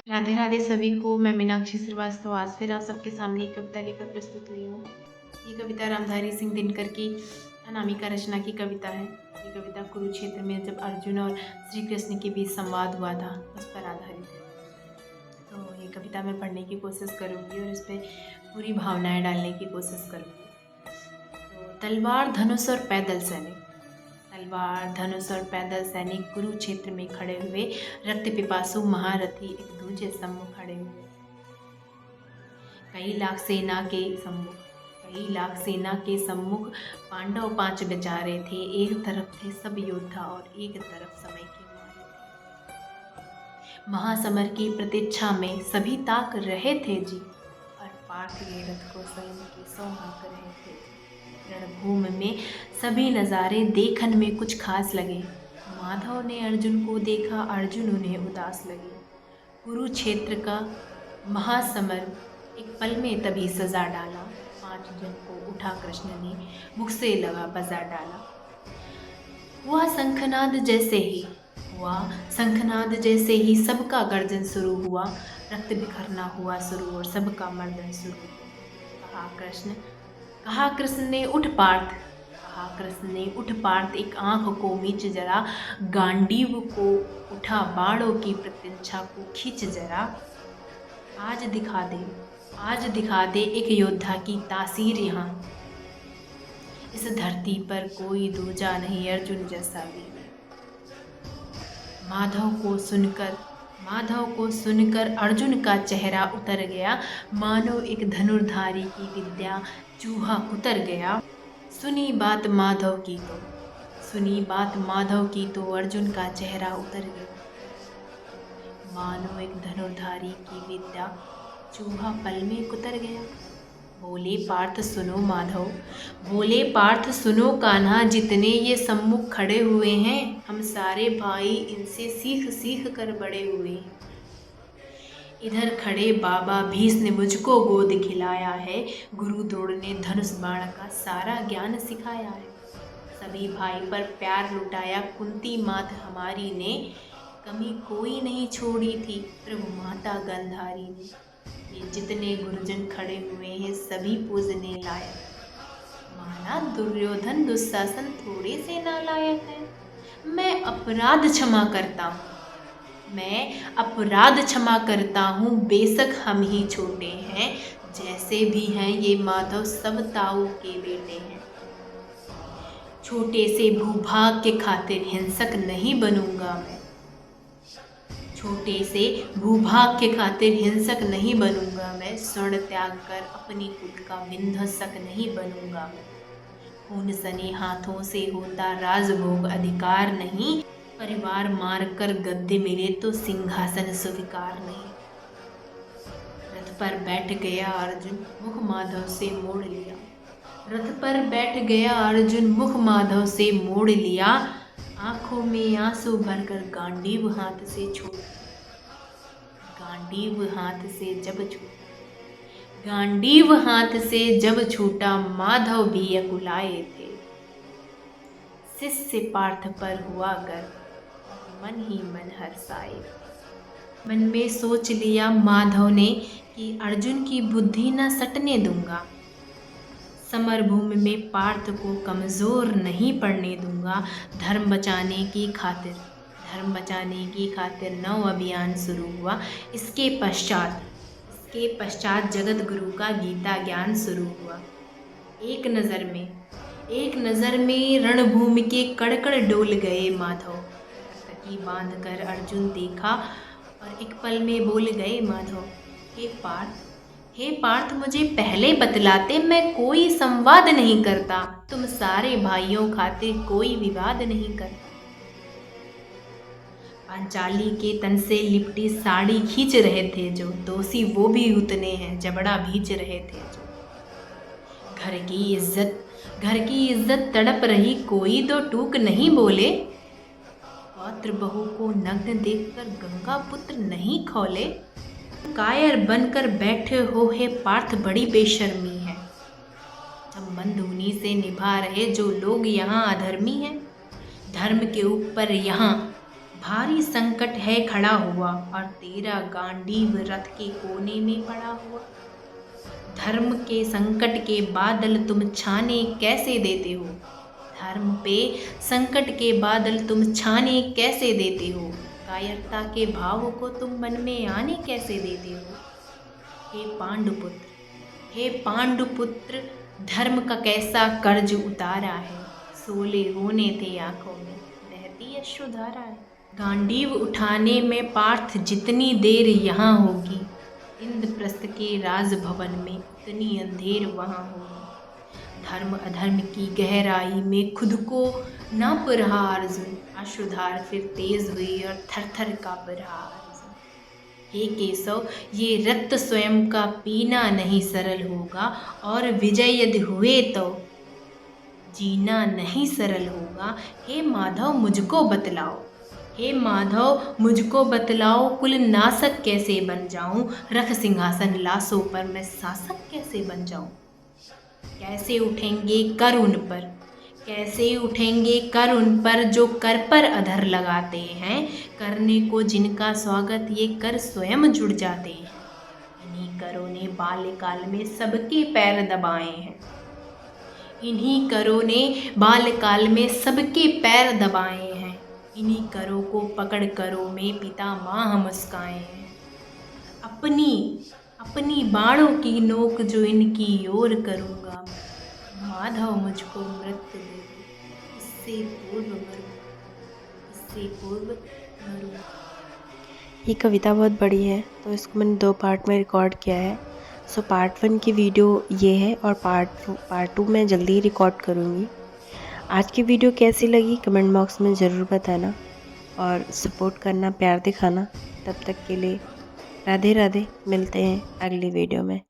राधे राधे सभी को। मैं मीनाक्षी श्रीवास्तव आज फिर आप सबके सामने एक कविता लेकर प्रस्तुत हुई हूँ। ये कविता रामधारी सिंह दिनकर की अनामिका रचना की कविता है। ये कविता कुरुक्षेत्र में जब अर्जुन और श्री कृष्ण के बीच संवाद हुआ था उस पर आधारित है। तो ये कविता मैं पढ़ने की कोशिश करूँगी और इस पर पूरी भावनाएं डालने की कोशिश करूँगी। तो तलवार धनुष और पैदल सैनिक। तलवार धनुष और पैदल सैनिक कुरुक्षेत्र में खड़े हुए रक्त पिपासु महारथी एक दूजे सम्मुख खड़े हुए। कई लाख सेना के सम्मुख पांडव 5 बेचारे थे। एक तरफ थे सब योद्धा और एक तरफ समय के मारे। महासमर की प्रतीक्षा में सभी ताक रहे थे जी, और पार्थ के रथ को स्वयं की सौ हाँक रहे थे। रणभूमि में सभी नज़ारे देखन में कुछ खास लगे। माधव ने अर्जुन को देखा, अर्जुन उन्हें उदास लगे। कुरुक्षेत्र का महासमर एक पल में तभी सजा डाला। 5 जन को उठा कृष्ण ने मुख से लगा बजा डाला। हुआ शंखनाद जैसे ही सबका गर्जन शुरू हुआ। रक्त बिखरना हुआ शुरू और सबका मर्दन शुरू हुआ। कहा कृष्ण ने उठ पार्थ एक आंख को मीच जरा। गांडीव को उठा बाणों की प्रत्यंछा को खींच जरा। आज दिखा दे एक योद्धा की तासीर यहाँ। इस धरती पर कोई दूजा नहीं अर्जुन जैसा वीर। माधव को सुनकर अर्जुन का चेहरा उतर गया। मानो एक धनुर्धारी की विद्या चूहा उतर गया। सुनी बात माधव की तो अर्जुन का चेहरा उतर गया। मानो एक धनुर्धारी की विद्या चूहा पल में कुतर गया। बोले पार्थ सुनो कान्हा, जितने ये सम्मुख खड़े हुए हैं हम सारे भाई इनसे सीख कर बड़े हुए हैं। इधर खड़े बाबा भीष्म ने मुझको गोद खिलाया है। गुरु द्रोण ने धनुष बाण का सारा ज्ञान सिखाया है। सभी भाई पर प्यार लुटाया कुंती मात हमारी ने। कमी कोई नहीं छोड़ी थी प्रभु माता गंधारी ने। ये जितने गुरुजन खड़े हुए हैं सभी पूजने लायक। माना दुर्योधन दुशासन थोड़े से नालायक है। मैं अपराध क्षमा करता हूँ बेशक हम ही छोटे हैं। जैसे भी हैं ये माधव सब ताऊ के बेटे हैं। छोटे से भूभाग के खातिर हिंसक नहीं बनूंगा मैं। स्वर्ण त्याग कर अपनी कुल का विध्वंसक नहीं बनूंगा मैं। खून सने हाथों से होता राजभोग अधिकार नहीं। परिवार मार कर गद्दे मिले तो सिंहासन स्वीकार नहीं। रथ पर बैठ गया अर्जुन मुख माधव से मोड़ लिया। आंखों में आंसू भरकर गांडीव हाथ से जब छूटा माधव भी अकुलाए थे। शिष्य पार्थ पर हुआ गर्व मन ही मन हर्षाए। मन में सोच लिया माधव ने कि अर्जुन की बुद्धि न सटने दूंगा। समर भूमि में पार्थ को कमज़ोर नहीं पड़ने दूंगा। धर्म बचाने की खातिर 9 अभियान शुरू हुआ। इसके पश्चात जगत गुरु का गीता ज्ञान शुरू हुआ। एक नज़र में रणभूमि के कड़कड़ डोल गए माधव। तकी बांध कर अर्जुन देखा और एक पल में बोल गए माधव, हे पार्थ मुझे पहले बतलाते, मैं कोई संवाद नहीं करता। तुम सारे भाइयों खातिर कोई विवाद नहीं करता। पांचाली के तन से लिपटी साड़ी खींच रहे थे जो, दोषी वो भी उतने हैं जबड़ा भींच रहे थे जो। घर की इज्जत तड़प रही कोई दो टूक नहीं बोले। पौत्र बहू को नग्न देखकर गंगा पुत्र नहीं खौले। कायर बनकर बैठे हो हे पार्थ बड़ी बेशर्मी है। जब मंद उन्हीं से निभा रहे जो लोग यहाँ अधर्मी हैं। धर्म के ऊपर यहाँ भारी संकट है खड़ा हुआ और तेरा गांडीव रथ के कोने में पड़ा हुआ। धर्म के संकट के बादल तुम छाने कैसे देते हो। धर्म पे संकट के बादल तुम छाने कैसे देते हो। कायरता के भाव को तुम मन में आने कैसे देते हो। हे पांडुपुत्र, धर्म का कैसा कर्ज उतारा है। सोले होने थे आंखों में बहती अश्रुधारा है। गांडीव उठाने में पार्थ जितनी देर यहाँ होगी, इंद्रप्रस्थ के राजभवन में उतनी अंधेर वहाँ होगी। धर्म अधर्म की गहराई में खुद को नाप रहा अर्जुन, अश्रुधार फिर तेज हुई और थर थर काँप रहा अर्जुन। हे केशव, ये रक्त स्वयं का पीना नहीं सरल होगा, और विजय यदि हुए तो जीना नहीं सरल होगा। हे माधव मुझको बतलाओ, हे माधव मुझको बतलाओ, कुल नासक कैसे बन जाऊं। रख सिंहासन लाशों पर मैं शासक कैसे बन जाऊं। कैसे उठेंगे कर उन पर, कैसे उठेंगे कर उन पर, जो कर पर अधर लगाते हैं। करने को जिनका स्वागत ये कर स्वयं जुड़ जाते हैं। इन्हीं करों ने बाल्यकाल में सबके पैर दबाए हैं। इन्हीं करों ने बाल्यकाल में सबके पैर दबाए हैं। इन्हीं करों को पकड़ करों में पिता माँ मुस्काए हैं। अपनी बाणों की नोक जो इनकी ओर करूँगा, माधव मुझको मृत्यु दे दो, इससे पूर्व मरूँ। ये कविता बहुत बड़ी है, तो इसको मैंने 2 पार्ट में रिकॉर्ड किया है। सो पार्ट 1 की वीडियो ये है, और पार्ट 2 मैं जल्दी ही रिकॉर्ड करूँगी। आज की वीडियो कैसी लगी कमेंट बॉक्स में ज़रूर बताना, और सपोर्ट करना, प्यार दिखाना। तब तक के लिए राधे राधे, मिलते हैं अगली वीडियो में।